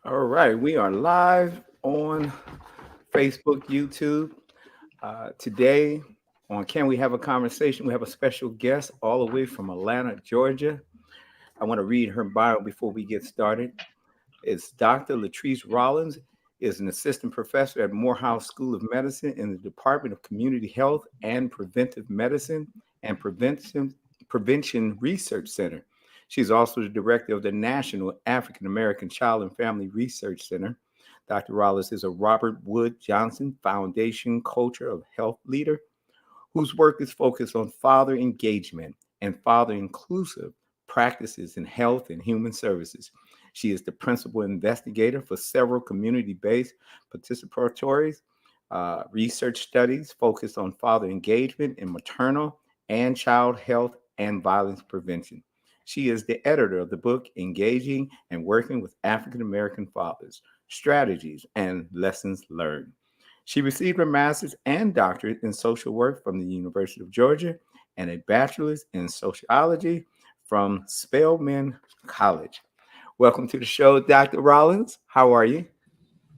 All right, we are live on Facebook, YouTube. Today on Can We Have a Conversation? We have a special guest all the way from Atlanta, Georgia. I want to read her bio before we get started. It's Dr. Latrice Rollins is an assistant professor at Morehouse School of Medicine in the Department of Community Health and Preventive Medicine and Prevention Research Center. She's also the director of the National African American Child and Family Research Center. Dr. Rollins is a Robert Wood Johnson Foundation Culture of Health leader whose work is focused on father engagement and father inclusive practices in health and human services. She is the principal investigator for several community based participatory research studies focused on father engagement in maternal and child health and violence prevention. She is the editor of the book Engaging and Working with African American Fathers Strategies and Lessons Learned. She received her master's and doctorate in social work from the University of Georgia and a bachelor's in sociology from Spelman College. Welcome to the show, Dr. Rollins. How are you?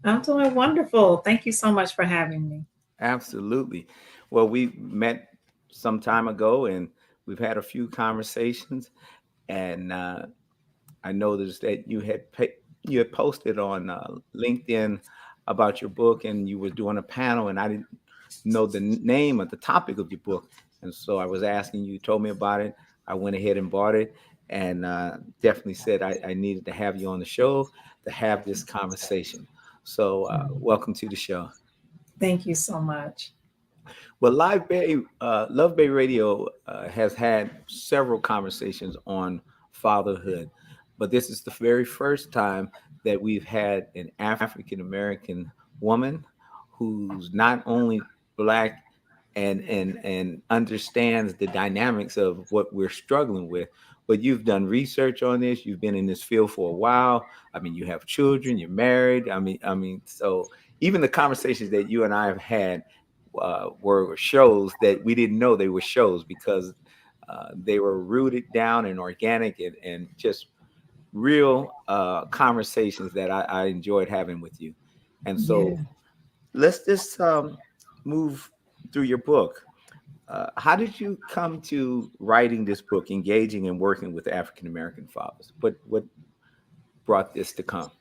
I'm doing wonderful. Thank you so much for having me. Absolutely. Well, we met some time ago and we've had a few conversations, and I noticed that you had posted on LinkedIn about your book, and you were doing a panel, and I didn't know the name of the topic of your book, and so I was asking you. Told me about it. I went ahead and bought it, and definitely said I needed to have you on the show to have this conversation. So, welcome to the show. Thank you so much. Well, Love Bay Radio has had several conversations on fatherhood, but this is the very first time that we've had an African American woman who's not only black and understands the dynamics of what we're struggling with, but you've done research on this. You've been in this field for a while. I mean, you have children. You're married. So even the conversations that you and I have had were shows that we didn't know they were shows because they were rooted down and organic and just real conversations that I enjoyed having with you. And so Yeah. let's just move through your book. How did you come to writing this book, engaging and working with African American fathers? What brought this to come?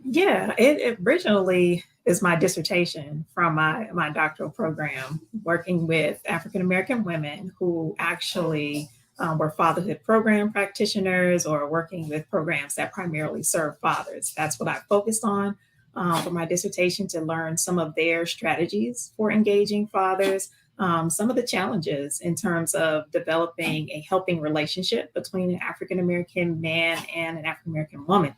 Yeah, it originally is my dissertation from my doctoral program, working with African American women who actually were fatherhood program practitioners or working with programs that primarily serve fathers. That's what I focused on for my dissertation to learn some of their strategies for engaging fathers, some of the challenges in terms of developing a helping relationship between an African American man and an African American woman.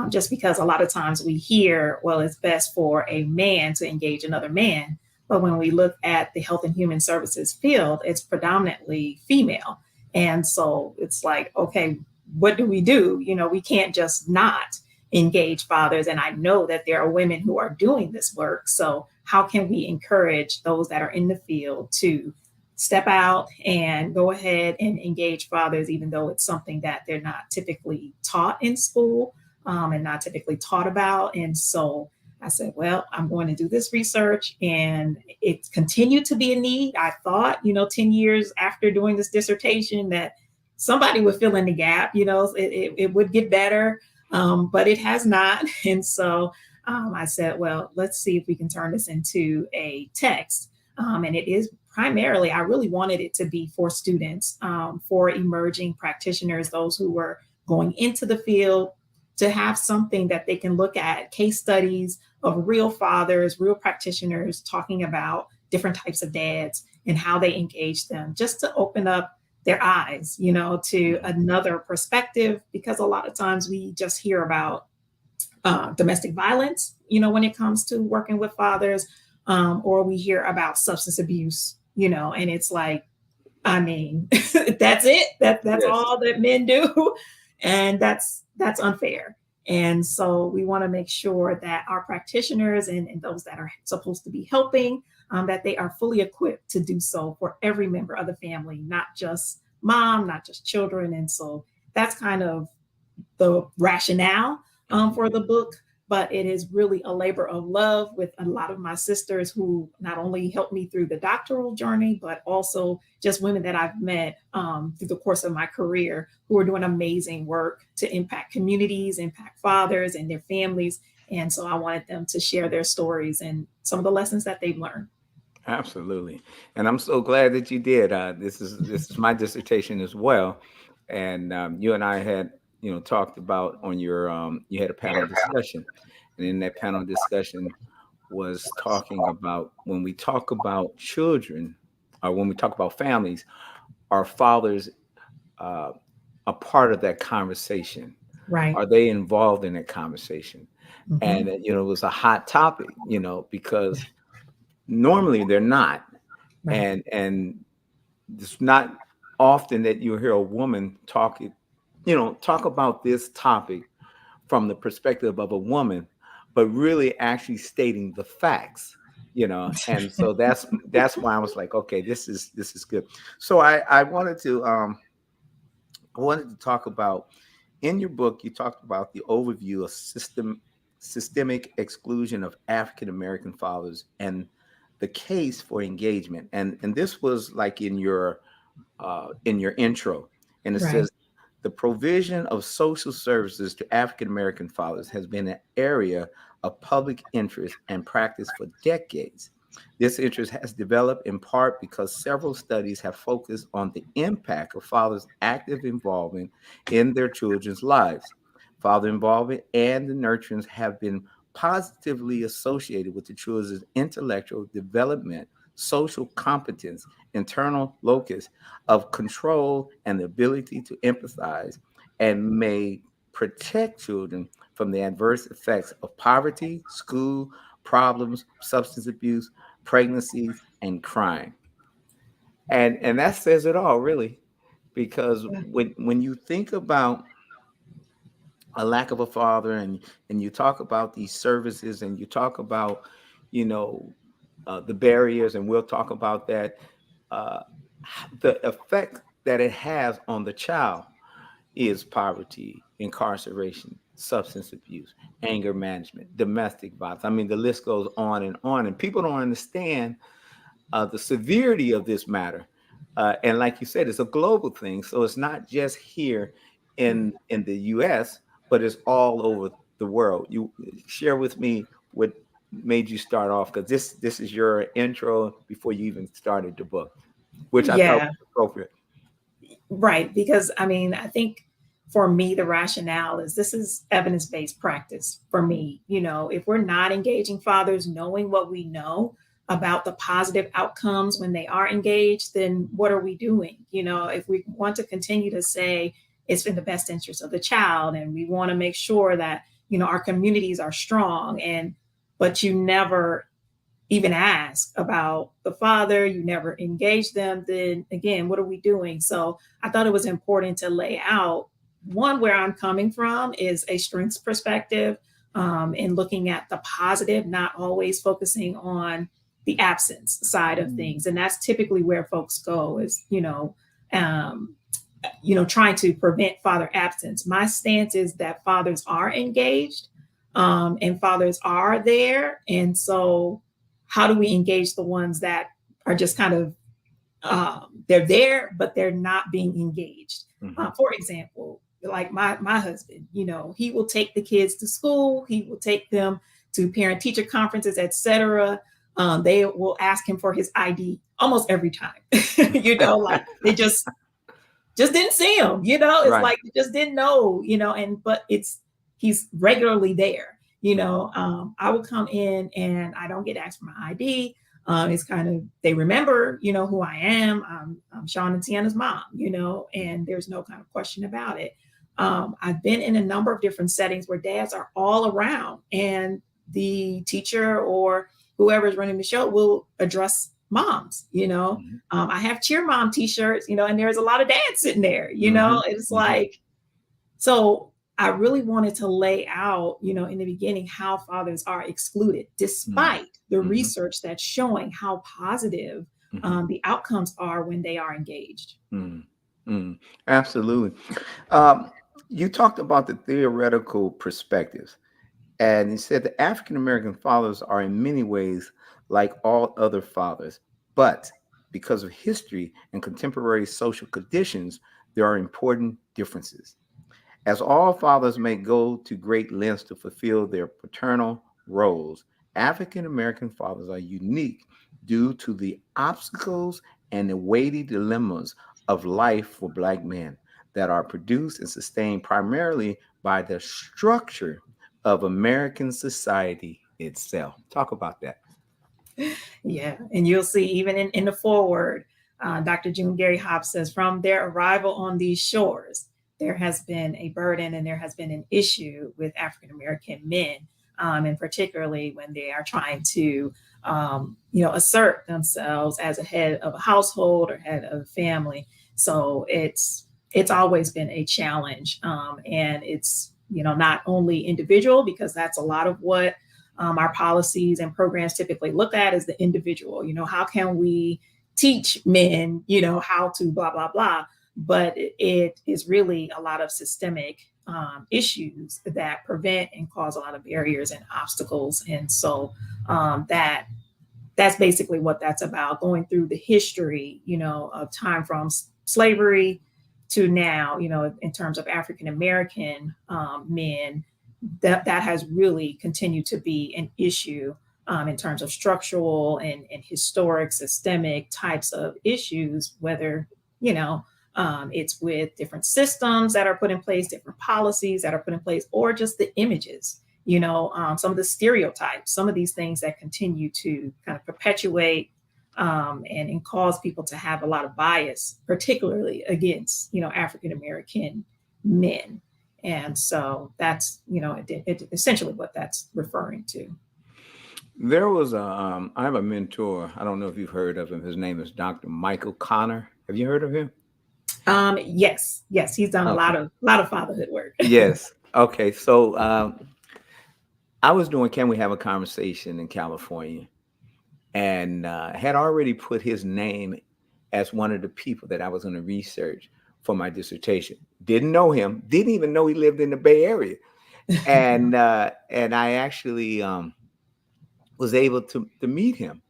Just because a lot of times we hear, well, it's best for a man to engage another man. But when we look at the health and human services field, it's predominantly female. And so it's like, okay, what do we do? We can't just not engage fathers. And I know that there are women who are doing this work. So how can we encourage those that are in the field to step out and go ahead and engage fathers, even though it's something that they're not typically taught in school and not typically taught about. And so I said, well, I'm going to do this research, and it continued to be a need. I thought, 10 years after doing this dissertation, that somebody would fill in the gap, it would get better, but it has not. And so I said, well, let's see if we can turn this into a text. And it is primarily, I really wanted it to be for students, for emerging practitioners, those who were going into the field, to have something that they can look at, case studies of real fathers, real practitioners talking about different types of dads and how they engage them, just to open up their eyes, to another perspective, because a lot of times we just hear about domestic violence, when it comes to working with fathers, or we hear about substance abuse, and it's like, I mean, that's it. That's Yes. all that men do, and that's unfair. And so we want to make sure that our practitioners and those that are supposed to be helping, that they are fully equipped to do so for every member of the family, not just mom, not just children. And so that's kind of the rationale for the book. but it is really a labor of love with a lot of my sisters who not only helped me through the doctoral journey, but also just women that I've met through the course of my career who are doing amazing work to impact communities, impact fathers and their families. And so I wanted them to share their stories and some of the lessons that they've learned. Absolutely, and I'm so glad that you did. This is my dissertation as well, and you and I had talked about on your you had a panel discussion, and in that panel discussion was talking about when we talk about children or when we talk about families, are fathers uh, a part of that conversation? Right. Are they involved in that conversation? Hmm. And it was a hot topic, because normally they're not, Right. and it's not often that you hear a woman talk about this topic from the perspective of a woman, but really actually stating the facts, and so that's why I was like, okay, this is good. So I wanted to talk about, in your book you talked about the overview of systemic exclusion of African American fathers and the case for engagement, and this was like in your intro, and it Right. says the provision of social services to African American fathers has been an area of public interest and practice for decades. This interest has developed in part because several studies have focused on the impact of fathers' active involvement in their children's lives. Father involvement and the nurturance have been positively associated with the children's intellectual development, social competence, internal locus of control, and the ability to empathize, and may protect children from the adverse effects of poverty, school problems, substance abuse, pregnancies, and crime. And that says it all, really, because Yeah. when you think about a lack of a father, and you talk about these services, and you talk about you know the barriers, and we'll talk about that, uh, the effect that it has on the child is poverty, incarceration, substance abuse, anger management, domestic violence. I mean, the list goes on, and people don't understand the severity of this matter. And like you said, it's a global thing, so it's not just here in the U.S., but it's all over the world. You share with me what made you start off, because this is your intro before you even started the book, which I thought Yeah. was appropriate. Right. Because I mean, I think for me, the rationale is this is evidence based practice for me. If we're not engaging fathers, knowing what we know about the positive outcomes when they are engaged, then what are we doing? If we want to continue to say it's in the best interest of the child and we want to make sure that, our communities are strong but you never even ask about the father, you never engage them, then again, what are we doing? So I thought it was important to lay out one, where I'm coming from is a strengths perspective, and looking at the positive, not always focusing on the absence side of things. And that's typically where folks go is, um, trying to prevent father absence. My stance is that fathers are engaged, and fathers are there. And so, how do we engage the ones that are just kind of they're there, but they're not being engaged? Hmm. For example, like my husband, he will take the kids to school, he will take them to parent teacher conferences, etc. They will ask him for his ID almost every time. Like they just didn't see him, it's Right. like you just didn't know, and but he's regularly there. I will come in and I don't get asked for my ID. It's kind of they remember, who I am. I'm Sean and Tiana's mom, and there's no kind of question about it. I've been in a number of different settings where dads are all around, and the teacher or whoever is running the show will address moms. Hmm. I have cheer mom t-shirts, and there's a lot of dads sitting there, Hmm. it's Hmm. like, so I really wanted to lay out, in the beginning, how fathers are excluded, despite the Hmm. research that's showing how positive Hmm. the outcomes are when they are engaged. Mm, mm, absolutely. Um, you talked about the theoretical perspectives, And he said the African American fathers are in many ways like all other fathers, but because of history and contemporary social conditions, there are important differences. As all fathers may go to great lengths to fulfill their paternal roles, African American fathers are unique due to the obstacles and the weighty dilemmas of life for Black men that are produced and sustained primarily by the structure of American society itself. Talk about that. Yeah, and you'll see even in the foreword, Dr. June Gary Hobbs says, from their arrival on these shores, there has been a burden and there has been an issue with African American men, and particularly when they are trying to, assert themselves as a head of a household or head of a family. So it's always been a challenge, and it's not only individual because that's a lot of what our policies and programs typically look at as the individual. How can we teach men, how to blah, blah, blah. But it is really a lot of systemic issues that prevent and cause a lot of barriers and obstacles. And so that's basically what that's about, going through the history, of time from slavery to now, in terms of African American men, that has really continued to be an issue in terms of structural and historic systemic types of issues, whether, it's with different systems that are put in place, different policies that are put in place, or just the images, some of the stereotypes, some of these things that continue to kind of perpetuate and cause people to have a lot of bias, particularly against, African American men. And so that's, essentially what that's referring to. There was I have a mentor. I don't know if you've heard of him. His name is Dr. Michael Connor. Have you heard of him? Yes, he's done a Okay. lot of fatherhood work. Yes. Okay. So I was doing Can We Have a Conversation in California, and had already put his name as one of the people that I was going to research for my dissertation. Didn't know him. Didn't even know he lived in the Bay Area. And I actually was able to meet him.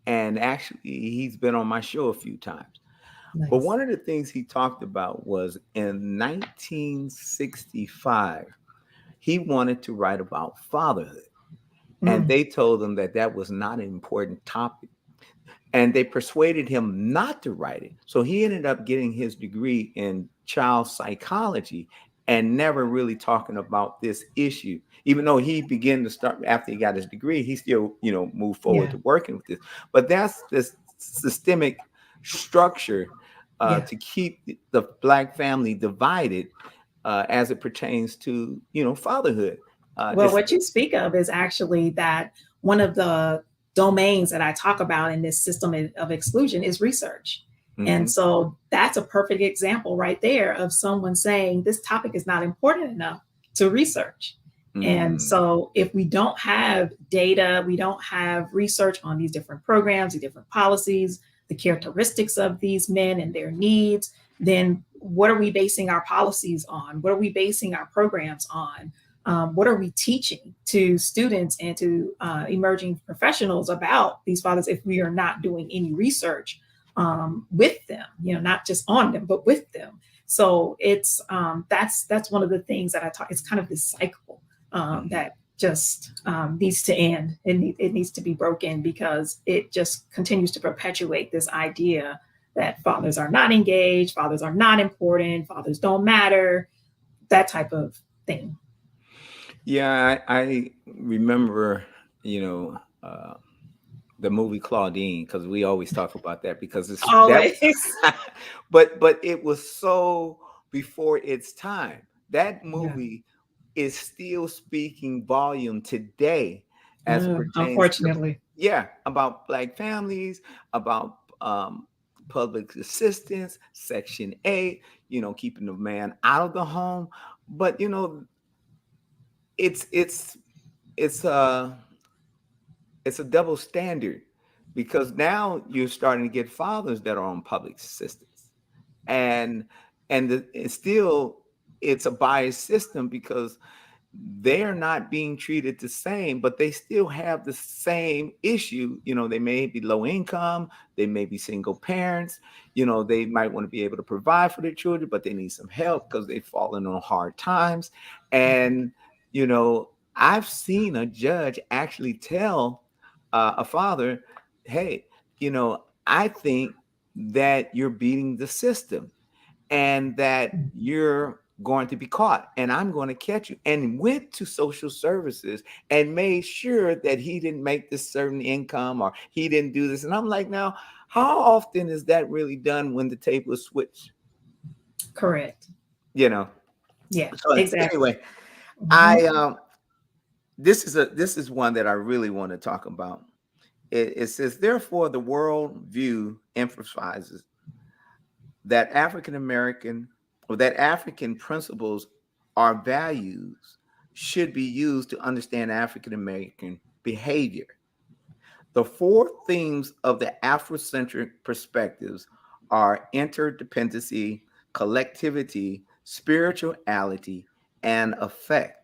And actually, he's been on my show a few times. But Nice. one of the things he talked about was in 1965, he wanted to write about fatherhood. And Mm, they told him that that was not an important topic. And they persuaded him not to write it. So he ended up getting his degree in child psychology and never really talking about this issue. Even though he began to start after he got his degree, he still, moved forward yeah, to working with this. But that's this systemic structure yeah. to keep the Black family divided as it pertains to, fatherhood. Well, It's what you speak of is actually that one of the domains that I talk about in this system of exclusion is research. And mhm, so that's a perfect example right there of someone saying this topic is not important enough to research. And mm, so if we don't have data, we don't have research on these different programs, the different policies, the characteristics of these men and their needs, then what are we basing our policies on? What are we basing our programs on? What are we teaching to students and to emerging professionals about these fathers if we are not doing any research with them, not just on them, but with them? So it's that's one of the things that I talk. It's kind of this cycle mhm. that just needs to end. It needs to be broken because it just continues to perpetuate this idea that fathers are not engaged, fathers are not important, fathers don't matter, that type of thing. Yeah, I remember, you know, uh, the movie Claudine because we always talk about that because it's that, Always. but it was so before its time. That Yeah. movie is still speaking volume today as it pertains to, Unfortunately. yeah, about Black families, about public assistance, Section 8, keeping the man out of the home. But it's it's it's uh it's a double standard because now you're starting to get fathers that are on public assistance, and it's still it's a biased system because they're not being treated the same, but they still have the same issue. They may be low income, they may be single parents, they might want to be able to provide for their children, but they need some help because they've fallen on hard times. And, I've seen a judge actually tell a father, hey, I think that you're beating the system and that you're going to be caught and I'm going to catch you, and went to social services and made sure that he didn't make this certain income or he didn't do this. And I'm like, now, how often is that really done when the table is switched? Correct. You know. Yeah, So exactly. anyway, Mhm. I this is one that I really want to talk about. It says, therefore, the world view emphasizes that African American or that African principles or values should be used to understand African American behavior. The four themes of the Afrocentric perspectives are interdependency, collectivity, spirituality, and effect.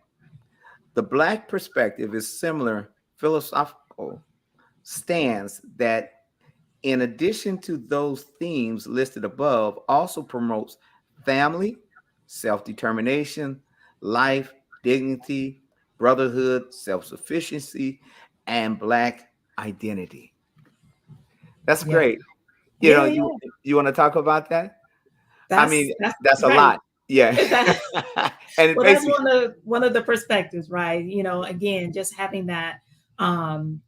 The Black perspective is similar philosophical stance that, in addition to those themes listed above, also promotes family, self determination, life, dignity, brotherhood, self sufficiency, and Black identity. That's Yeah. great. Yeah, You yeah. want to talk about that? I mean, That's that's a right. lot. Yeah. That, And it well, that's basically, one of the perspectives, right? Again, just having that um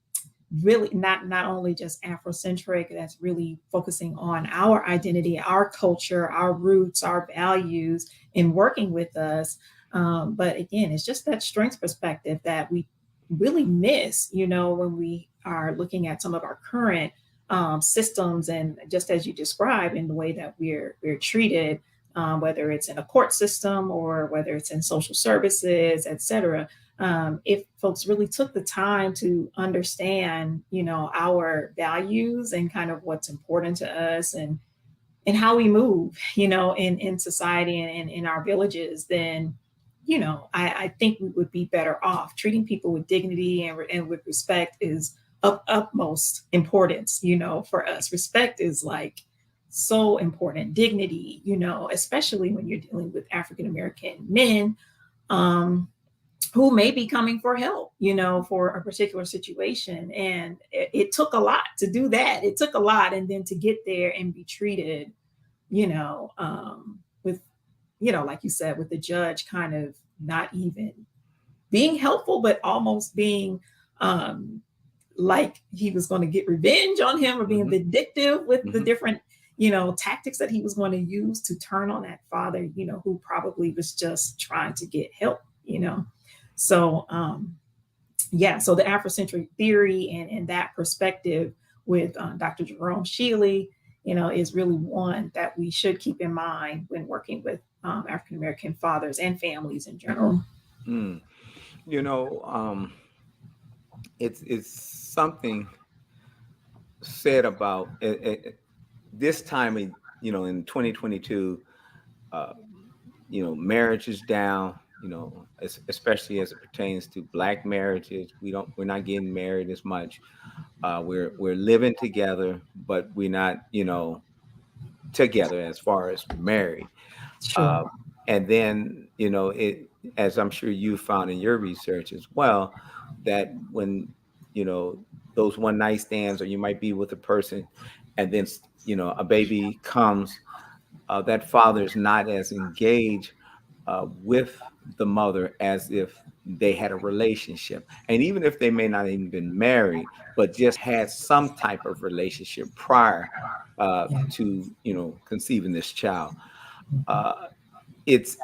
really not only just Afrocentric, that's really focusing on our identity, our culture, our roots, our values in working with us. But again, it's just that strengths perspective that we really miss, when we are looking at some of our current systems, and just as you described, in the way that we're treated, whether it's in a court system or whether it's in social services, et cetera. If folks really took the time to understand, our values and kind of what's important to us, and how we move, in society and in our villages, then, I think we would be better off. Treating people with dignity and with respect is of utmost importance, for us. Respect is like so important. Dignity, especially when you're dealing with African American men. Um, who may be coming for help, for a particular situation. And it took a lot to do that. It took a lot. And then to get there and be treated, with, like you said, with the judge kind of not even being helpful, but almost being um, like he was going to get revenge on him, or being mhm, vindictive with the mhm. different, tactics that he was going to use to turn on that father, who probably was just trying to get help. So, yeah, so the Afrocentric theory and that perspective with Dr. Jerome Shealy, is really one that we should keep in mind when working with African American fathers and families in general. Mm. You know, it's something said about this time in 2022. uh, Marriage is down, especially as it pertains to Black marriages. We're not getting married as much. We're living together, but we're not, together as far as married. Sure. uh, and then, as I'm sure you found in your research as well, that when, you know those one night stands, or you might be with a person, and then, a baby comes, that father is not as engaged with the mother as if they had a relationship. And even if they may not even been married, but just had some type of relationship prior Yeah. to, conceiving this child. Uh, it's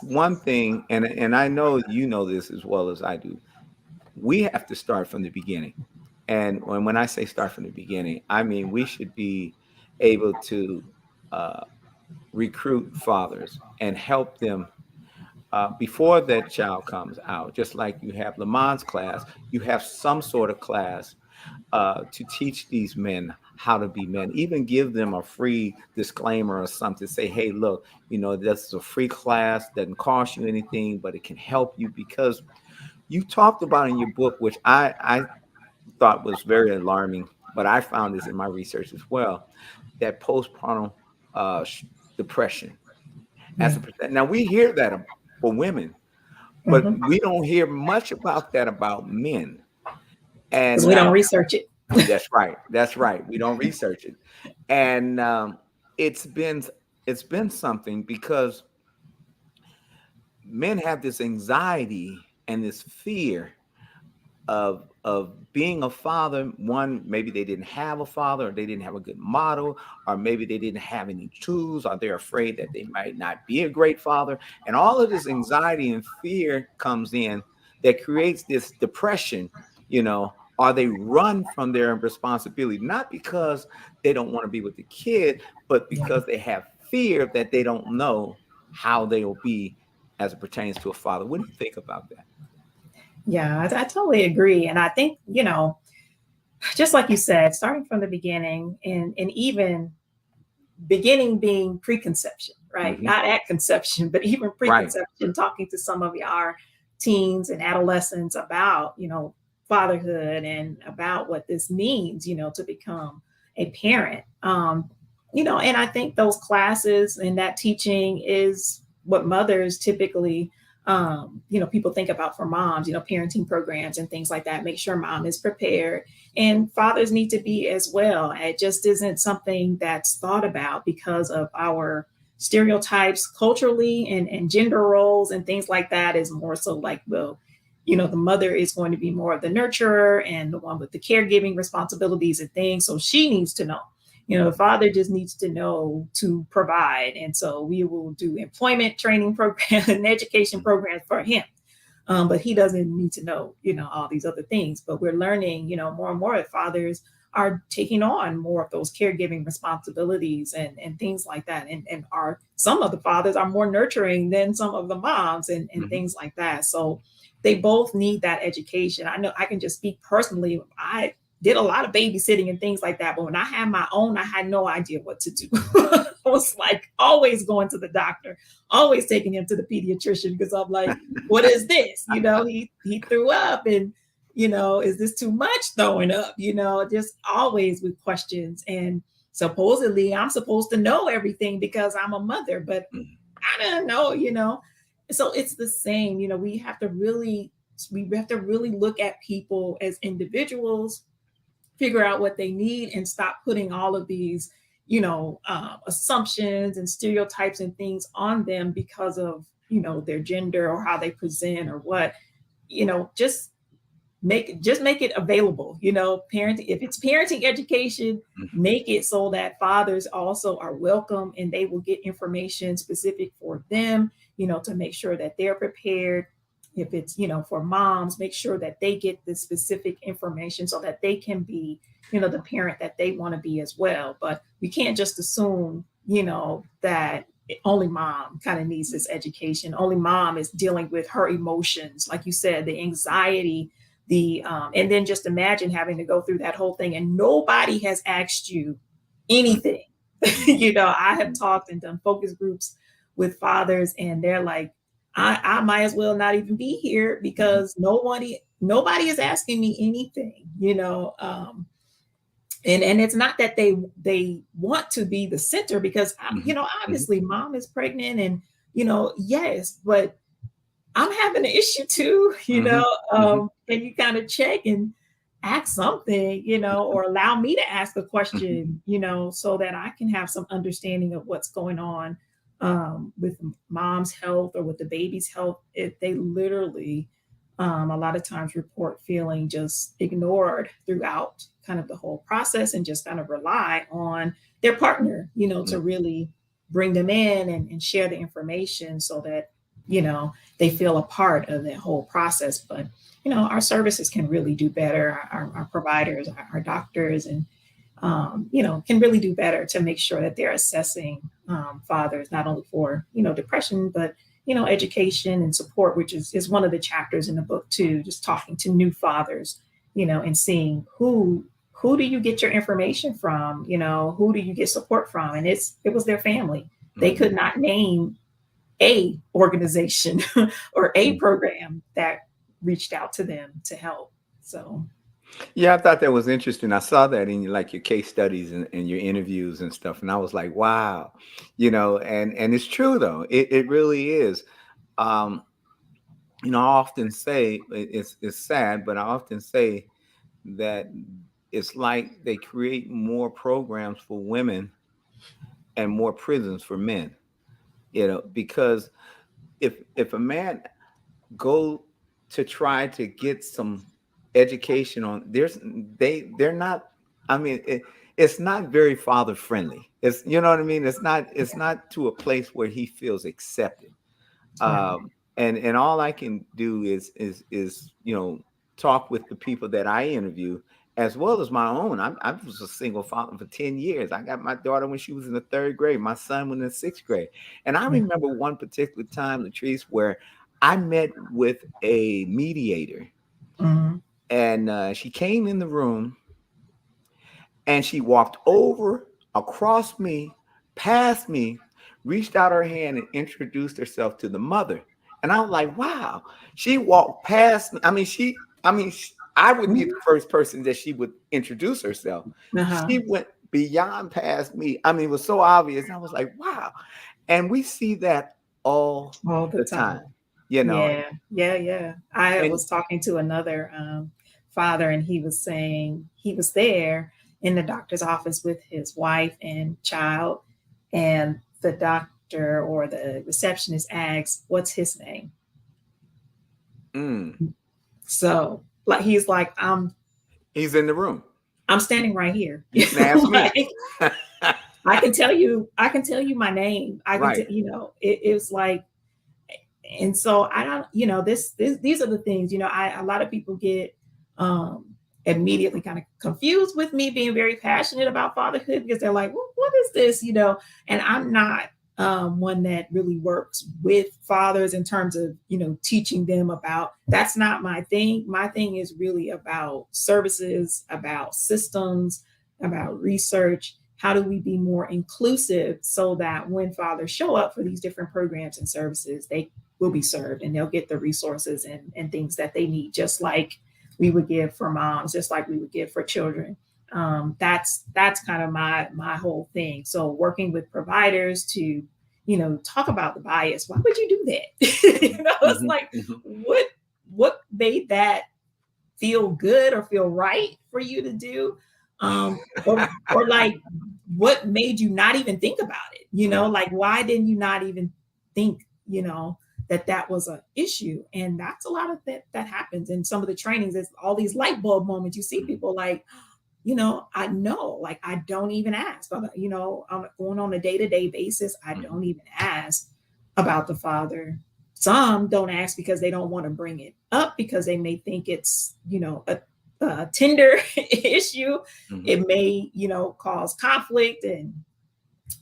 one thing, and I know you know this as well as I do. We have to start from the beginning. And when I say start from the beginning, I mean we should be able to uh, recruit fathers and help them before that child comes out. Just like you have Lamont's class, you have some sort of class to teach these men how to be men, even give them a free disclaimer or something, say, hey, look, this is a free class, doesn't cost you anything, but it can help you, because you talked about in your book, which I thought was very alarming, but I found this in my research as well, that postpartum uh, sh- depression as Yeah. a percent. Now we hear that for women, but Because we don't hear much about that about men. And we don't research it. that's right. That's right. We don't research it, and it's been it's been something, because men have this anxiety and this fear of being a father. One, maybe they didn't have a father, or they didn't have a good model, or maybe they didn't have any tools, or they're afraid that they might not be a great father. And all of this anxiety and fear comes in, that creates this depression, or they run from their responsibility, not because they don't want to be with the kid, but Yeah. because they have fear that they don't know how they will be as it pertains to a father. What do you think about that? Yeah, I totally agree. And I think, just like you said, starting from the beginning and even beginning being preconception, right? Hmm. Not at conception, but even Right. preconception, talking to some of our teens and adolescents about, fatherhood and about what this means, to become a parent. And I think those classes and that teaching is what mothers typically, people think about for moms, parenting programs and things like that, make sure mom is prepared, and fathers need to be as well. It just isn't something that's thought about because of our stereotypes culturally and gender roles and things like that. Is more so like, well, the mother is going to be more of the nurturer and the one with the caregiving responsibilities and things. So she needs to know. The father just needs to know to provide. And so we will do employment training programs and education programs for him, but he doesn't need to know, all these other things. But we're learning, more and more that fathers are taking on more of those caregiving responsibilities and things like that. And are some of the fathers are more nurturing than some of the moms and Hmm. things like that. So they both need that education. I know I can just speak personally. I did a lot of babysitting and things like that. But when I had my own, I had no idea what to do. I was like always going to the doctor, always taking him to the pediatrician, because I'm like, what is this? He threw up, and is this too much throwing up? Just always with questions. And supposedly I'm supposed to know everything because I'm a mother, but I don't know. So it's the same. We have to really look at people as individuals, figure out what they need, and stop putting all of these assumptions and stereotypes and things on them because of their gender or how they present or what. Just make it available. Parenting, if it's parenting education, make it so that fathers also are welcome and they will get information specific for them, to make sure that they're prepared. If it's for moms, make sure that they get the specific information so that they can be the parent that they want to be as well. But we can't just assume that only mom kind of needs this education. Only mom is dealing with her emotions, like you said, the anxiety, and then just imagine having to go through that whole thing and nobody has asked you anything. I have talked and done focus groups with fathers, and they're like, I might as well not even be here because nobody is asking me anything. And it's not that they want to be the center, because Hmm. Hmm. obviously mom is pregnant, and yes, but I'm having an issue too. Hmm. Hmm. Can you kind of check and ask something, or allow me to ask a Hmm. question, so that I can have some understanding of what's going on with mom's health or with the baby's health. If they literally, a lot of times, report feeling just ignored throughout kind of the whole process, and just kind of rely on their partner, to really bring them in and share the information so that, they feel a part of that whole process. But our services can really do better. Our providers, our doctors, and can really do better to make sure that they're assessing fathers not only for depression, but education and support, which is one of the chapters in the book too. Just talking to new fathers and seeing who do you get your information from, who do you get support from? And it was their family. They could not name a organization or a program that reached out to them to help. So Yeah, I thought that was interesting. I saw that in like your case studies and your interviews and stuff, and I was like, wow, and it's true though. It really is. Um, I often say it's sad, but I often say that it's like they create more programs for women and more prisons for men. Because if a man go to try to get some education on they're not, I mean, it's not very father friendly. It's, you know what I mean, it's not to a place where he feels accepted. right. And all I can do is talk with the people that I interview, as well as my own. I was a single father for 10 years. I got my daughter when she was in the third grade, my son was in the sixth grade. And I remember one particular time, Latrice, where I met with a mediator, Mm-hmm. and she came in the room and she walked over, across me, past me, reached out her hand and introduced herself to the mother. And I was like, wow, she walked past me. I would be the first person that she would introduce herself. Uh-huh. She went beyond past me. I mean, it was so obvious. I was like, wow. And we see that all All the the time. time, Yeah, yeah, yeah. I and was talking to another father, and he was saying he was there in the doctor's office with his wife and child, and the doctor or the receptionist asks, "What's his name?" mm, So, like, he's like, he's in the room. I'm standing right here. You can ask me. Like, I can tell you my name. I can, Right. it was like, and so I don't, these are the things, a lot of people get um immediately kind of confused with me being very passionate about fatherhood because they're like, well, what is this, and I'm not one that really works with fathers in terms of, teaching them about, that's not my thing. My thing is really about services, about systems, about research. How do we be more inclusive so that when fathers show up for these different programs and services, they will be served and they'll get the resources and things that they need, just like we would give for moms, just like we would give for children. That's kind of my whole thing. So working with providers to, talk about the bias. Why would you do that? It's Mhm, like, mhm. what made that feel good or feel right for you to do? Or like, what made you not even think about it? Right. Like, why didn't you not even think, that was an issue? And that's a lot of that happens in some of the trainings. It's all these light bulb moments. You see Mhm, people like, I know, like, I don't even ask. I'm going on a day-to-day basis. I mhm, don't even ask about the father. Some don't ask because they don't want to bring it up because they may think it's, a tender issue. mhm, It may, cause conflict and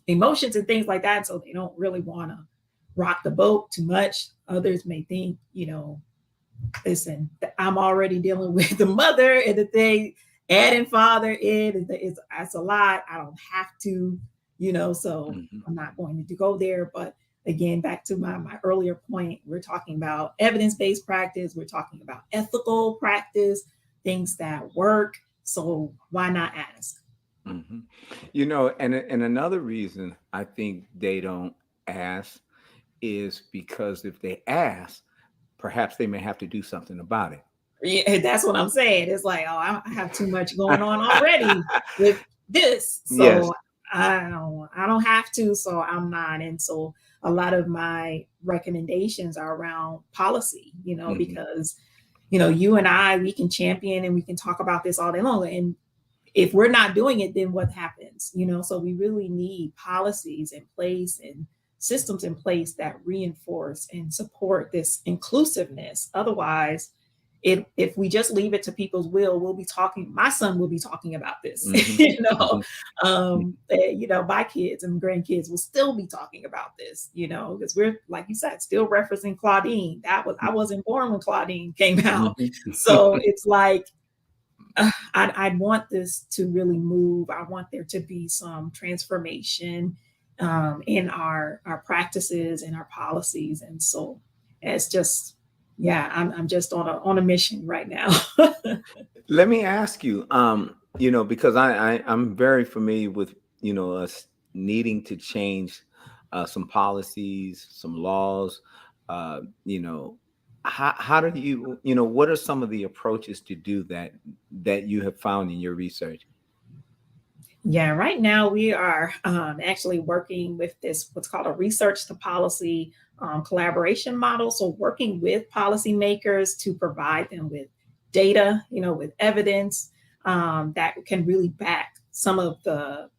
emotions and things like that. So they don't really want to rock the boat too much. Others may think, listen, I'm already dealing with the mother and the thing, adding father in is that's a lot. I don't have to, so mhm. I'm not going to go there. But again, back to my earlier point, we're talking about evidence-based practice, we're talking about ethical practice, things that work. So why not ask? Mhm. And another reason I think they don't ask is because if they ask, perhaps they may have to do something about it. Yeah, that's what I'm saying. It's like, oh, I have too much going on already with this. Yes. So I don't have to, so I'm not. And so a lot of my recommendations are around policy, Mhm, because you and I, we can champion and we can talk about this all day long. And if we're not doing it, then what happens? So we really need policies in place and systems in place that reinforce and support this inclusiveness. Otherwise, if we just leave it to people's will, we'll be talking. My son will be talking about this. mhm, mhm, My kids and grandkids will still be talking about this. Because we're, like you said, still referencing Claudine. I wasn't born when Claudine came out, mhm, so it's like I'd want this to really move. I want there to be some transformation in our practices and our policies. And so it's just, yeah, I'm just on a mission right now. Let me ask you, because I'm very familiar with, us needing to change some policies, some laws. Uh, you know, how do you, what are some of the approaches to do that you have found in your research? Yeah, right now we are actually working with this, what's called a research to policy collaboration model. So, working with policymakers to provide them with data, with evidence that can really back some of the,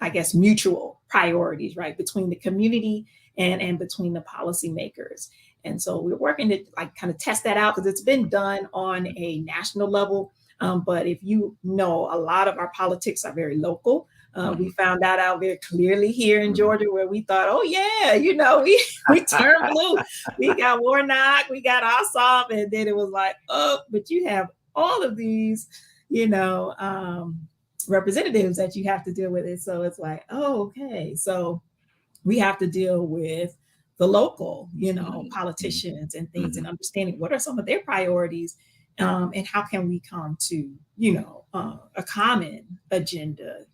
I guess, mutual priorities, right, between the community and between the policymakers. And so we're working to like kind of test that out because it's been done on a national level. But if you know, a lot of our politics are very local. We Mhm, found that out very clearly here in mhm. Georgia, where we thought, oh yeah, we we turned blue. We got Warnock, we got Ossoff, and then it was like, oh, but you have all of these, you know, representatives that you have to deal with it. So it's like, oh, okay. So we have to deal with the local, Mhm, mhm, politicians and things and mhm, understanding what are some of their priorities and how can we come to, a common agenda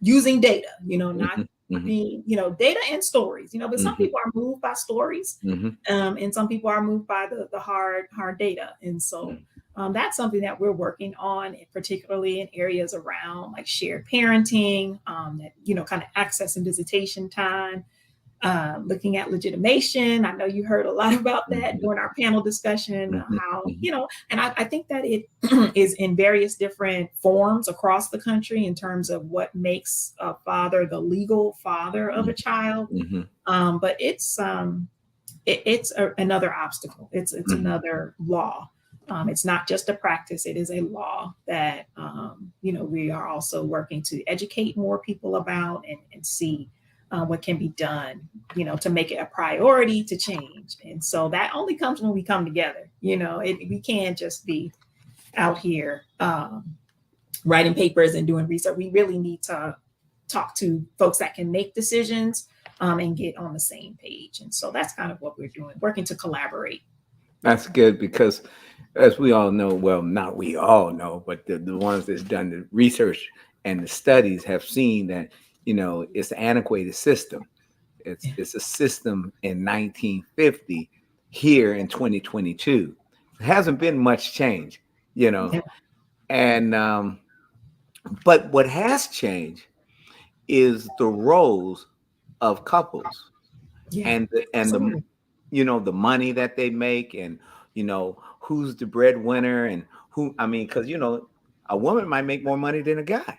using data, not mhm, mhm, being, data and stories, but some mhm, people are moved by stories mhm, and some people are moved by the hard data. And so mhm, that's something that we're working on, particularly in areas around like shared parenting, that, kind of access and visitation time, looking at legitimation. I know you heard a lot about that mhm, during our panel discussion, mhm, how, mhm, and I think that it is in various different forms across the country in terms of what makes a father the legal father of a child. mhm, But another obstacle. It's mhm. another law. It's not just a practice; it is a law that we are also working to educate more people about and see what can be done, to make it a priority to change. And so that only comes when we come together. We can't just be out here writing papers and doing research. We really need to talk to folks that can make decisions and get on the same page. And so that's kind of what we're doing, working to collaborate. That's good because, as we all know, well, not we all know, but the ones that's done the research and the studies have seen that, it's an antiquated system. It's Yeah. it's a system in 1950 here in 2022. It hasn't been much change, you know. Yeah. And but what has changed is the roles of couples Yeah. and the Absolutely. the money that they make, and who's the breadwinner, and who, I mean, because a woman might make more money than a guy,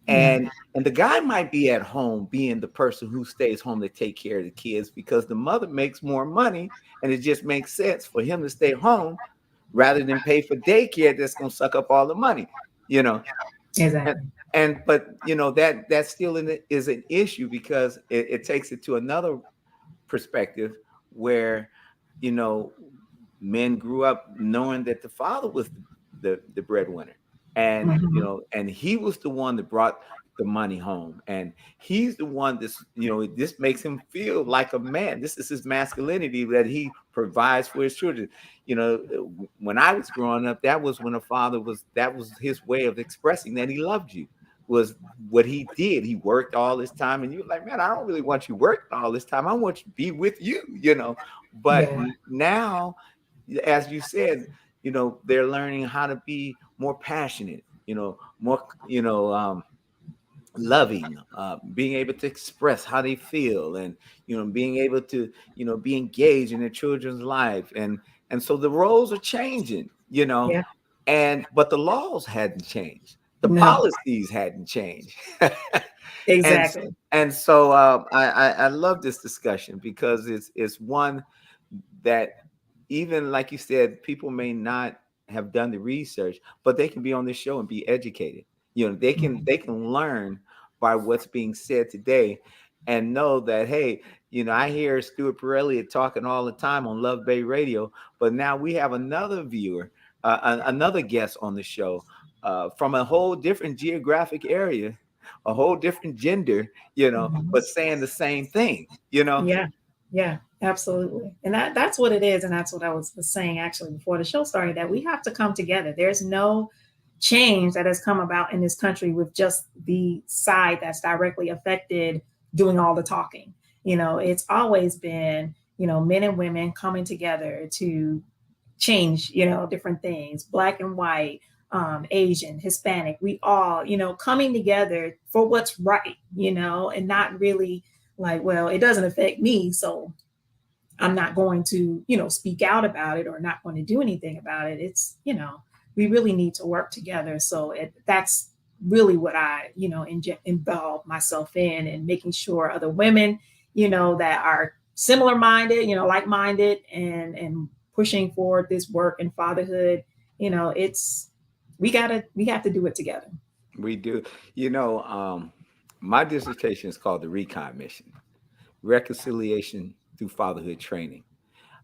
Yeah. and the guy might be at home being the person who stays home to take care of the kids because the mother makes more money, and it just makes sense for him to stay home rather than pay for daycare that's going to suck up all the money you know and, Exactly. but that still is an issue because it takes it to another perspective where you know men grew up knowing that the father was the breadwinner, and Mhm. and he was the one that brought the money home, and he's the one that's this makes him feel like a man. This is his masculinity that he provides for his children. When I was growing up, that was when a father was that was his way of expressing that he loved you, was what he did. He worked all this time, and you're like, man, I don't really want you working all this time. I want you to be with you. But Yeah. now, as you said, they're learning how to be more passionate, more, loving, being able to express how they feel, and being able to be engaged in their children's life, and so the roles are changing, Yeah. and but the laws hadn't changed, the No. policies hadn't changed. and Exactly. and so I love this discussion because it's one that, even like you said, people may not have done the research, but they can be on this show and be educated. They can Mhm. learn by what's being said today, and know that, hey, I hear Stuart Pirelli talking all the time on Love Bay Radio, but now we have another viewer, another guest on the show, from a whole different geographic area, a whole different gender, Mhm. but saying the same thing. Yeah, yeah, absolutely. And that's what it is. And that's what I was saying actually before the show started, that we have to come together. There's no change that has come about in this country with just the side that's directly affected doing all the talking. It's always been, men and women coming together to change, different things, black and white, Asian, Hispanic, we all, coming together for what's right, and not really like, well, it doesn't affect me, so I'm not going to, speak out about it or not going to do anything about it. It's, we really need to work together. So that's really what I, involve myself in, and making sure other women, that are similar minded, like minded, and pushing forward this work and fatherhood. It's we have to do it together. We do. My dissertation is called the Recon Mission, Reconciliation Through Fatherhood Training.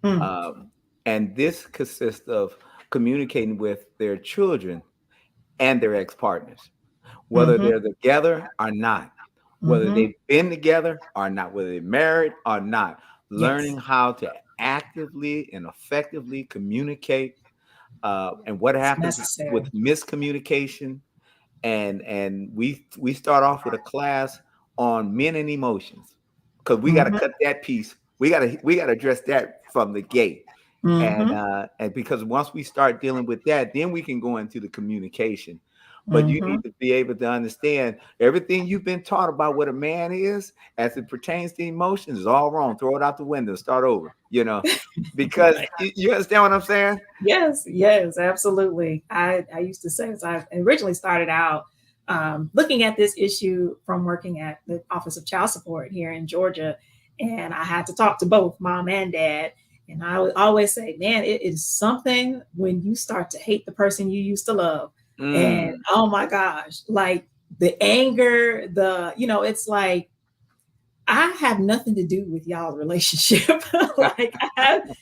Mm. Um, and this consists of communicating with their children and their ex-partners, whether Mm-hmm. they're together or not, whether Mm-hmm. they've been together or not, whether they're married or not, learning Yes. how to actively and effectively communicate, and what It's happens with necessary. miscommunication. And we start off with a class on men and emotions, because we got to Mm-hmm. cut that piece. We got to address that from the gate. and Mm-hmm. uh and because once we start dealing with that, then we can go into the communication. But you Mm-hmm. need to be able to understand everything you've been taught about what a man is as it pertains to emotions is all wrong. Throw it out the window, start over, because Right. you understand what I'm saying. Yes, yes, absolutely. I used to say, as I originally started out looking at this issue from working at the Office of Child Support here in Georgia, and I had to talk to both mom and dad. And I would always say, man, it is something when you start to hate the person you used to love. And Mm. oh my gosh, like the anger, it's like I have nothing to do with y'all's relationship. Like I have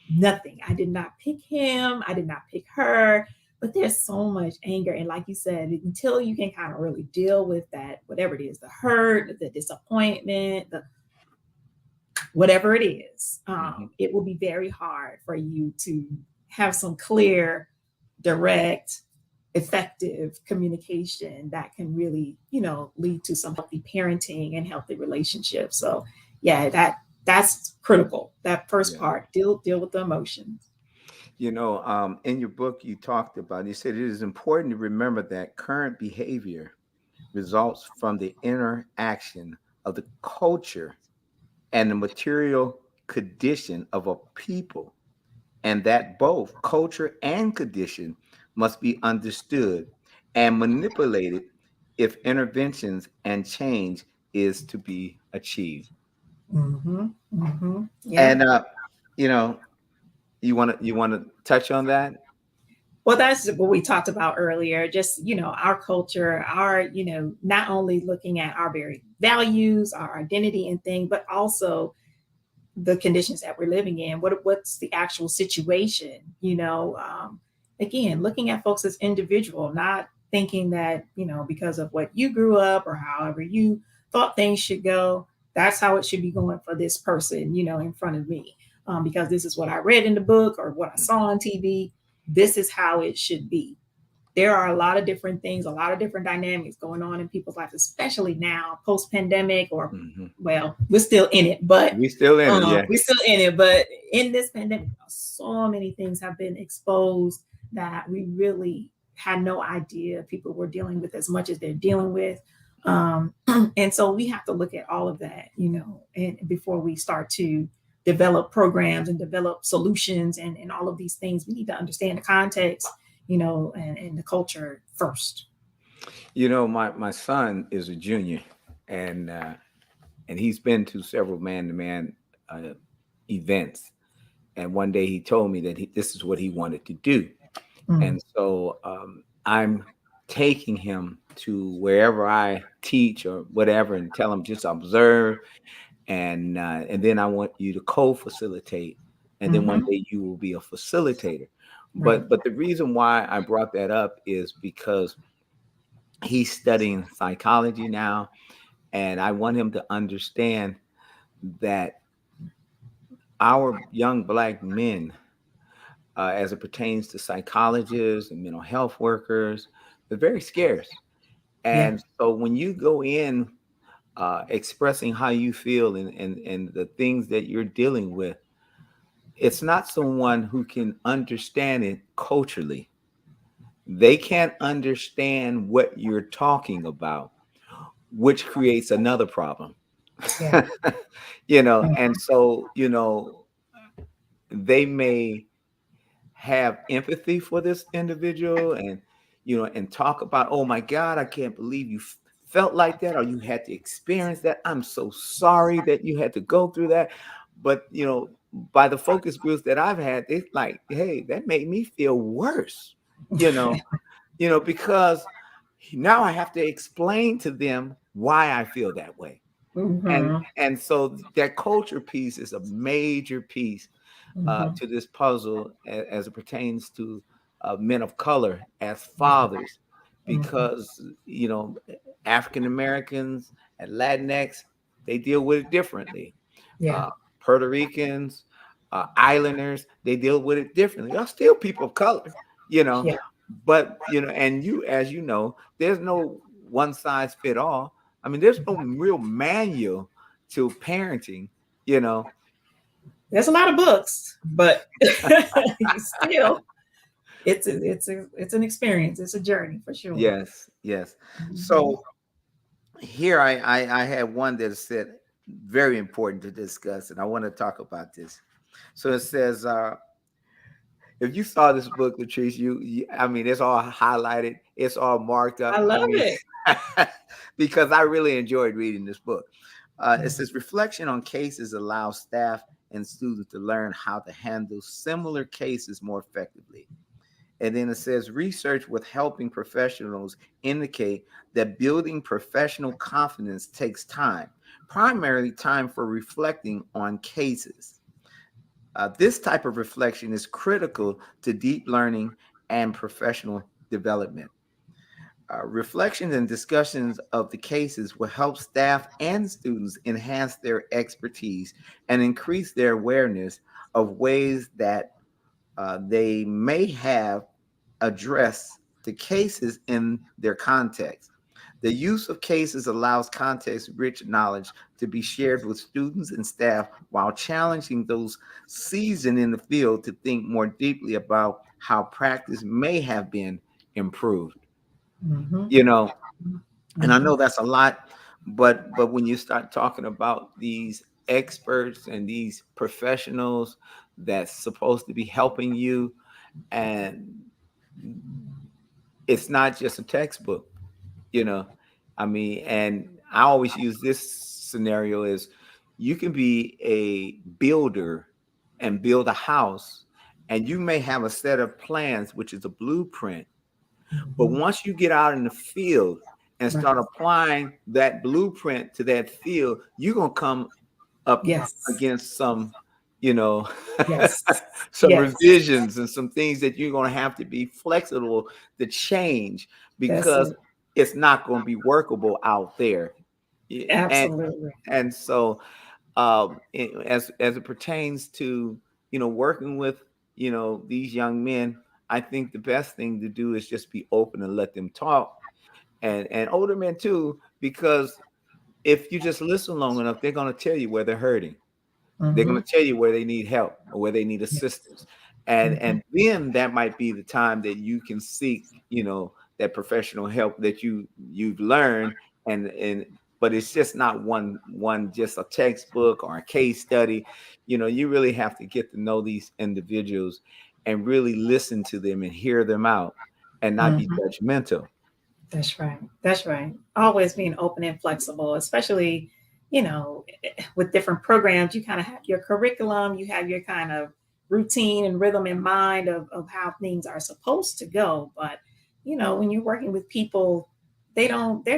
nothing. I did not pick him. I did not pick her. But there's so much anger. And like you said, until you can kind of really deal with that, whatever it is, the hurt, the disappointment, the whatever it is, Mhm. it will be very hard for you to have some clear, direct, effective communication that can really, lead to some healthy parenting and healthy relationships. So yeah, that's critical. That first Yeah. part, deal with the emotions. In your book, you said it is important to remember that current behavior results from the interaction of the culture and the material condition of a people, and that both culture and condition must be understood and manipulated if interventions and change is to be achieved. Mm-hmm. Mm-hmm. Yeah. And you know, you want to touch on that? Well, that's what we talked about earlier. Just, our culture, not only looking at our very values, our identity and thing, but also the conditions that we're living in. What's the actual situation? Again, looking at folks as individual, not thinking that, because of what you grew up or however you thought things should go, that's how it should be going for this person, in front of me. Because this is what I read in the book or what I saw Mhm. on TV. This is how it should be. There are a lot of different things, a lot of different dynamics going on in people's lives, especially now, post pandemic, or, Mhm. well, we're still in it, but We still in it, yeah. we're still in it. But in this pandemic, so many things have been exposed that we really had no idea people were dealing with as much as they're dealing with. Um, and so we have to look at all of that, and before we start to develop programs and develop solutions and all of these things, we need to understand the context, and the culture first. My son is a junior, and he's been to several man-to-man uh, events. And one day he told me that this is what he wanted to do. Mm. And so I'm taking him to wherever I teach or whatever, and tell him just observe, and then I want you to co-facilitate, and then one Hmm. day you will be a facilitator. Right. But the reason why I brought that up is because he's studying psychology now, and I want him to understand that our young black men, as it pertains to psychologists and mental health workers, they're very scarce. Yeah. And so when you go in expressing how you feel and the things that you're dealing with, it's not someone who can understand it culturally. They can't understand what you're talking about, which creates another problem. Yeah. And so, they may have empathy for this individual and and talk about, oh my god, I can't believe you felt like that, or you had to experience that. I'm so sorry that you had to go through that. But by the focus groups that I've had, it's like, hey, that made me feel worse, you know because now I have to explain to them why I feel that way. and Mm-hmm. and so that culture piece is a major piece Mm-hmm. to this puzzle as it pertains to men of color as fathers, Mm-hmm. because African Americans and Latinx, they deal with it differently. Yeah. uh, Puerto Ricans, Islanders, they deal with it differently. They're still people of color, you know, Yeah. but and as you know, there's no one size fit all. I mean, there's no real manual to parenting, you know. There's a lot of books, but you still, it's an experience. It's a journey for sure. Yes, yes. Mhm. So here I had one that said very important to discuss, and I want to talk about this. So it says, if you saw this book, Latrice, I mean, it's all highlighted, it's all marked I up. I love mean, it. because I really enjoyed reading this book. It says reflection on cases allows staff and students to learn how to handle similar cases more effectively. And then it says research with helping professionals indicate that building professional confidence takes time, primarily time for reflecting on cases. This type of reflection is critical to deep learning and professional development. Reflections and discussions of the cases will help staff and students enhance their expertise and increase their awareness of ways that they may have addressed the cases in their context. The use of cases allows context rich knowledge to be shared with students and staff while challenging those seasoned in the field to think more deeply about how practice may have been improved. Mm-hmm. You know, and I Mm-hmm. know that's a lot, but when you start talking about these experts and these professionals that's supposed to be helping you, and it's not just a textbook, you know. I mean, and I always use this scenario is you can be a builder and build a house, and you may have a set of plans, which is a blueprint. But Mm-hmm. once you get out in the field and Right. start applying that blueprint to that field, you're gonna come up Yes. against some, you know, Yes. some Yes. revisions and some things that you're going to have to be flexible to change, That's because it. it's not going to be workable out there. And Absolutely. so as it pertains to working with these young men, I think the best thing to do is just be open and let them talk, and older men too, because if you just listen long enough, they're going to tell you where they're hurting. They're Mm-hmm. going to tell you where they need help or where they need Yes. assistance. And Mm-hmm. then that might be the time that you can seek, that professional help that you've learned. And but it's just not one just a textbook or a case study. You really have to get to know these individuals and really listen to them and hear them out and not be Mm-hmm. judgmental. That's right. That's right. Always being open and flexible, especially, with different programs, you kind of have your curriculum, you have your kind of routine and rhythm in mind of how things are supposed to go. But, when you're working with people, they're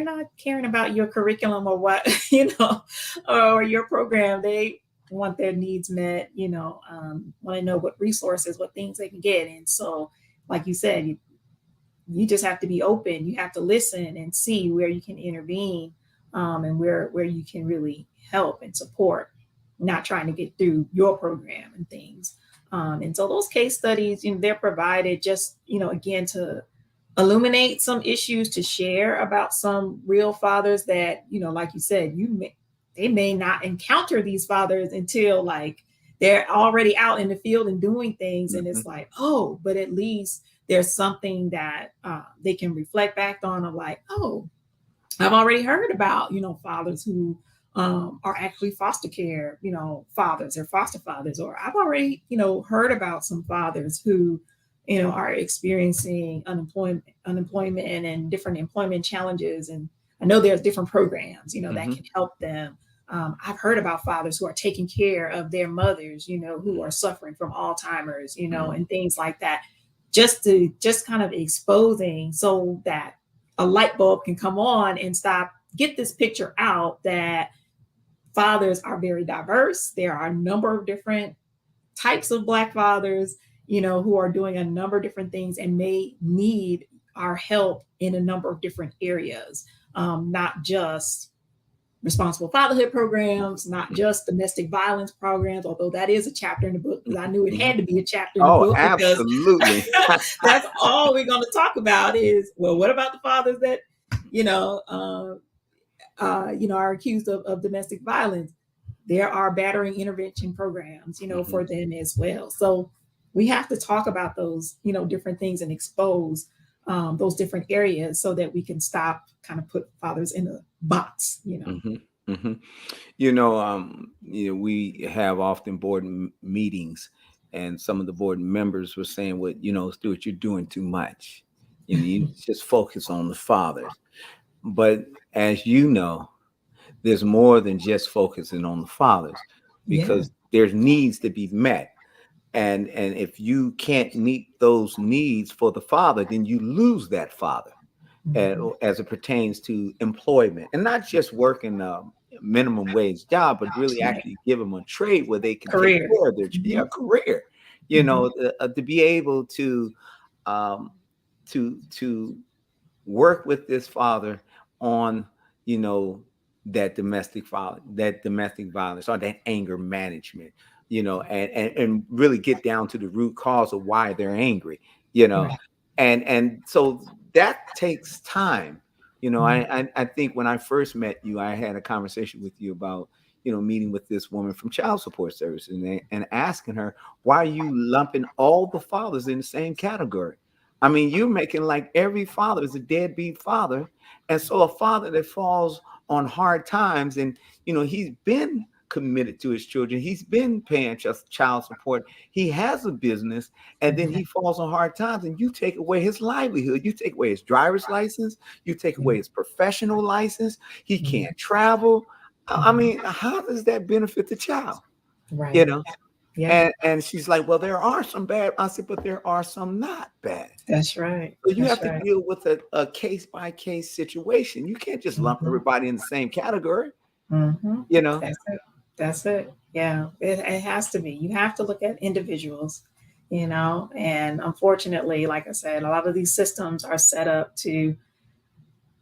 not caring about your curriculum or what, or your program. want their needs met, want to know what resources, what things they can get. And so, like you said, you just have to be open. You have to listen and see where you can intervene, and where you can really help and support, not trying to get through your program and things. And so those case studies, they're provided just, again, to illuminate some issues, to share about some real fathers that, like you said, they may not encounter these fathers until like they're already out in the field and doing things. And Mm-hmm. it's like, oh, but at least there's something that they can reflect back on, of like, oh, I've already heard about, fathers who are actually foster care, fathers or foster fathers, or I've already, heard about some fathers who, are experiencing unemployment and different employment challenges. And I know there's different programs, that Mm-hmm. can help them. I've heard about fathers who are taking care of their mothers, who are suffering from Alzheimer's, and things like that, just kind of exposing so that a light bulb can come on and get this picture out that fathers are very diverse. There are a number of different types of Black fathers, who are doing a number of different things and may need our help in a number of different areas, not just responsible fatherhood programs, not just domestic violence programs, although that is a chapter in the book, because I knew it Mm-hmm. had to be a chapter in the Oh, book, because absolutely. that's all we're going to talk about is, well, what about the fathers that, you know, are accused of domestic violence? There are battering intervention programs, Mm-hmm. for them as well. So we have to talk about those, different things and expose those different areas so that we can stop kind of put fathers in a box. Mm-hmm. Mm-hmm. We have often board meetings, and some of the board members were saying, "Well, Stuart, you're doing too much. You just focus on the fathers." But as you know, there's more than just focusing on the fathers, Yeah. because there's needs to be met. And if you can't meet those needs for the father, then you lose that father, Mhm. as it pertains to employment, and not just working a minimum wage job, but really Right. actually give them a trade where they can take Career. care of their Hmm. career. Hmm. To be able um, to work with this father on, you know, that domestic violence or that anger management, and really get down to the root cause of why they're angry, you know, Right. and so that takes time. Mhm. I think when I first met you, I had a conversation with you about, meeting with this woman from child support services, and asking her, why are you lumping all the fathers in the same category? I mean, you're making like every father is a deadbeat father. And so a father that falls on hard times, and, he's been committed to his children, he's been paying just child support, he has a business, and then Mhm. he falls on hard times, and you take away his livelihood, you take away his driver's license, you take Yeah. away his professional license, he Mhm. can't travel. I Mhm. mean, how does that benefit the child? You Right. know? Yeah. And she's like, well, there are some bad. I said, but there are some not bad. That's right. So you have That's to right. deal with a case by case situation. You can't just lump Mhm. everybody in the same category, Mhm. you know? That's it. That's it. Yeah. It has to be. You have to look at individuals, and unfortunately, like I said, a lot of these systems are set up to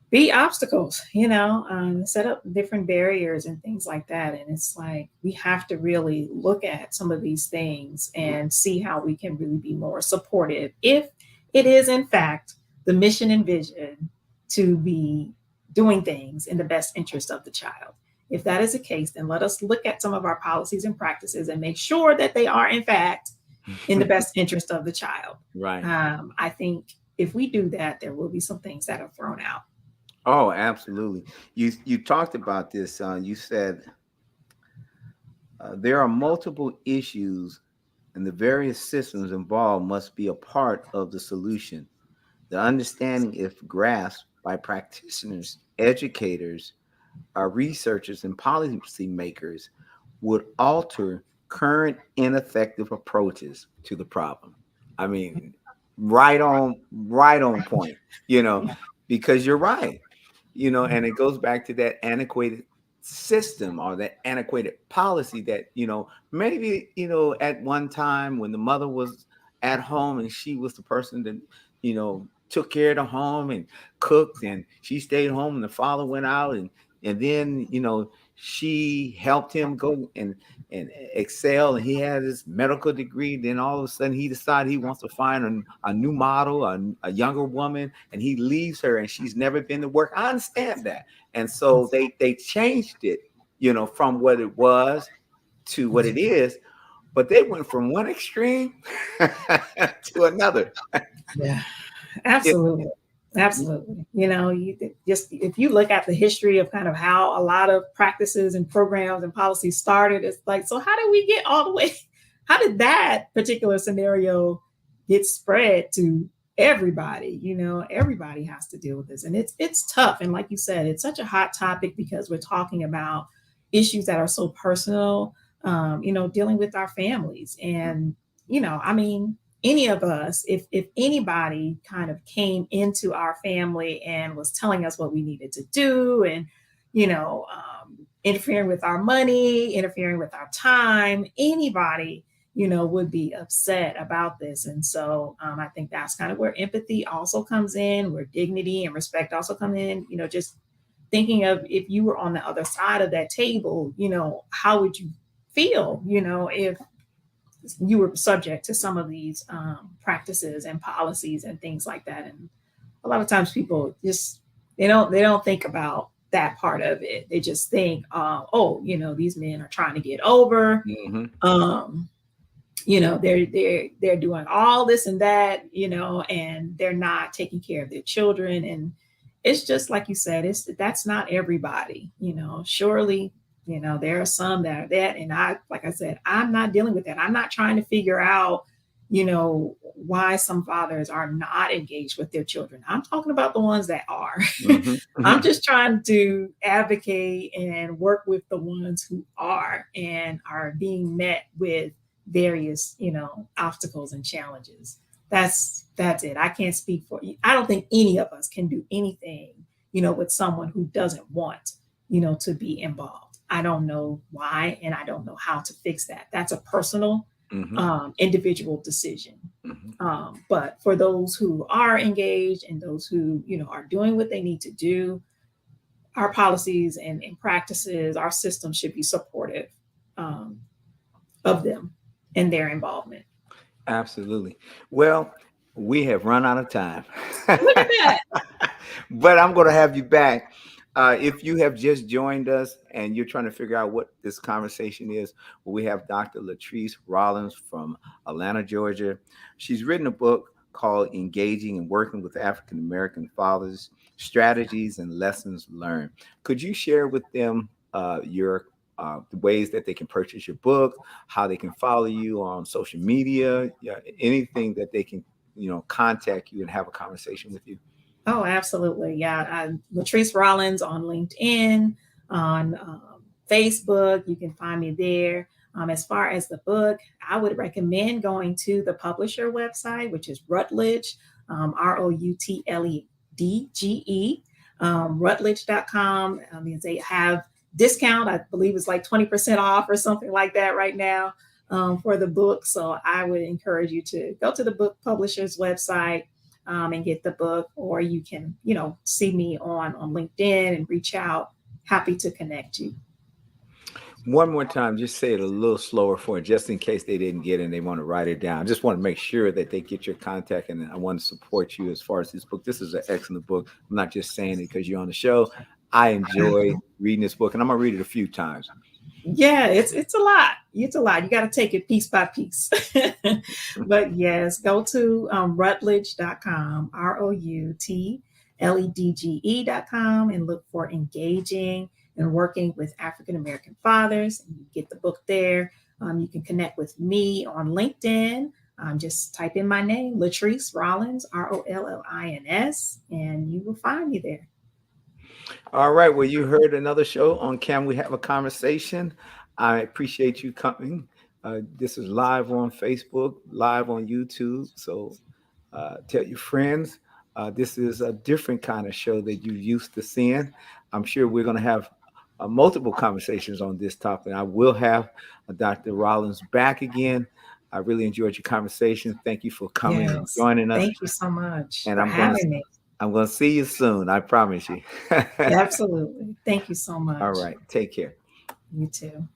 be obstacles, set up different barriers and things like that. And it's like we have to really look at some of these things and see how we can really be more supportive if it is, in fact, the mission and vision to be doing things in the best interest of the child. If that is the case, then let us look at some of our policies and practices and make sure that they are, in fact, in the best interest of the child. Right. I think if we do that, there will be some things that are thrown out. Oh, absolutely. You talked about this. You said there are multiple issues, and the various systems involved must be a part of the solution. The understanding, if grasped by practitioners, educators, our researchers, and policymakers, would alter current ineffective approaches to the problem. I mean, right on point, because you're right, and it goes back to that antiquated system or that antiquated policy that, maybe, at one time when the mother was at home and she was the person that, took care of the home and cooked, and she stayed home and the father went out, and then, she helped him go and excel, and he had his medical degree. Then all of a sudden he decided he wants to find a new model, a younger woman, and he leaves her and she's never been to work. I understand that. And so they changed it, from what it was to what it is, but they went from one extreme to another. Yeah, It, absolutely. Absolutely. Just if you look at the history of kind of how a lot of practices and programs and policies started, it's like, so how did we get all the way? How did that particular scenario get spread to everybody? Everybody has to deal with this. And it's tough. And like you said, it's such a hot topic because we're talking about issues that are so personal, dealing with our families. And, I mean, any of us, if anybody kind of came into our family and was telling us what we needed to do, and interfering with our money, interfering with our time, anybody would be upset about this. And so I think that's kind of where empathy also comes in, where dignity and respect also come in. Just thinking of, if you were on the other side of that table, how would you feel, if you were subject to some of these practices and policies and things like that. And a lot of times people just they don't think about that part of it. They just think, oh, these men are trying to get over. Mhm. They're doing all this and that, and they're not taking care of their children. And it's just like you said, that's not everybody. Surely, there are some that are that. And like I said, I'm not dealing with that. I'm not trying to figure out, why some fathers are not engaged with their children. I'm talking about the ones that are. Mhm. I'm Mhm. just trying to advocate and work with the ones who are and are being met with various, obstacles and challenges. That's it. I can't speak for you. I don't think any of us can do anything, with someone who doesn't want, to be involved. I don't know why, and I don't know how to fix that. That's a personal, Mhm. individual decision. Mhm. But for those who are engaged and those who, are doing what they need to do, our policies and practices, our system should be supportive um, of them and their involvement. Absolutely. Well, we have run out of time. Look at that. But I'm going to have you back. If you have just joined us and you're trying to figure out what this conversation is, well, we have Dr. Latrice Rollins from Atlanta, Georgia. She's written a book called Engaging and Working with African American Fathers, Strategies and Lessons Learned. Could you share with them your the ways that they can purchase your book, how they can follow you on social media, yeah, anything that they can, contact you and have a conversation with you? Oh, absolutely. Yeah. I'm Latrice Rollins on LinkedIn, on Facebook. You can find me there. As far as the book, I would recommend going to the publisher website, which is Routledge, Routledge, Routledge.com. I mean, they have discount. I believe it's like 20% off or something like that right now for the book. So I would encourage you to go to the book publisher's website and get the book, or you can, see me on LinkedIn and reach out. Happy to connect you. One more time, just say it a little slower for it, just in case they didn't get it and they want to write it down. I just want to make sure that they get your contact, and I want to support you as far as this book. This is an excellent book. I'm not just saying it because you're on the show. I enjoy reading this book, and I'm gonna read it a few times. Yeah, it's a lot. It's a lot. You got to take it piece by piece. But yes, go to Routledge.com, Routledge.com, and look for engaging and working with African American fathers. And you get the book there. You can connect with me on LinkedIn. Just type in my name, Latrice Rollins, Rollins, and you will find me there. All right. Well, you heard another show on Can We Have a Conversation? I appreciate you coming. This is live on Facebook, live on YouTube. So tell your friends. This is a different kind of show that you used to seeing. I'm sure we're going to have multiple conversations on this topic. I will have Dr. Rollins back again. I really enjoyed your conversation. Thank you for coming and Yes. joining us. Thank you so much And for having me. I'm gonna see you soon. I promise you. Absolutely. Thank you so All much. right. Take care. You too.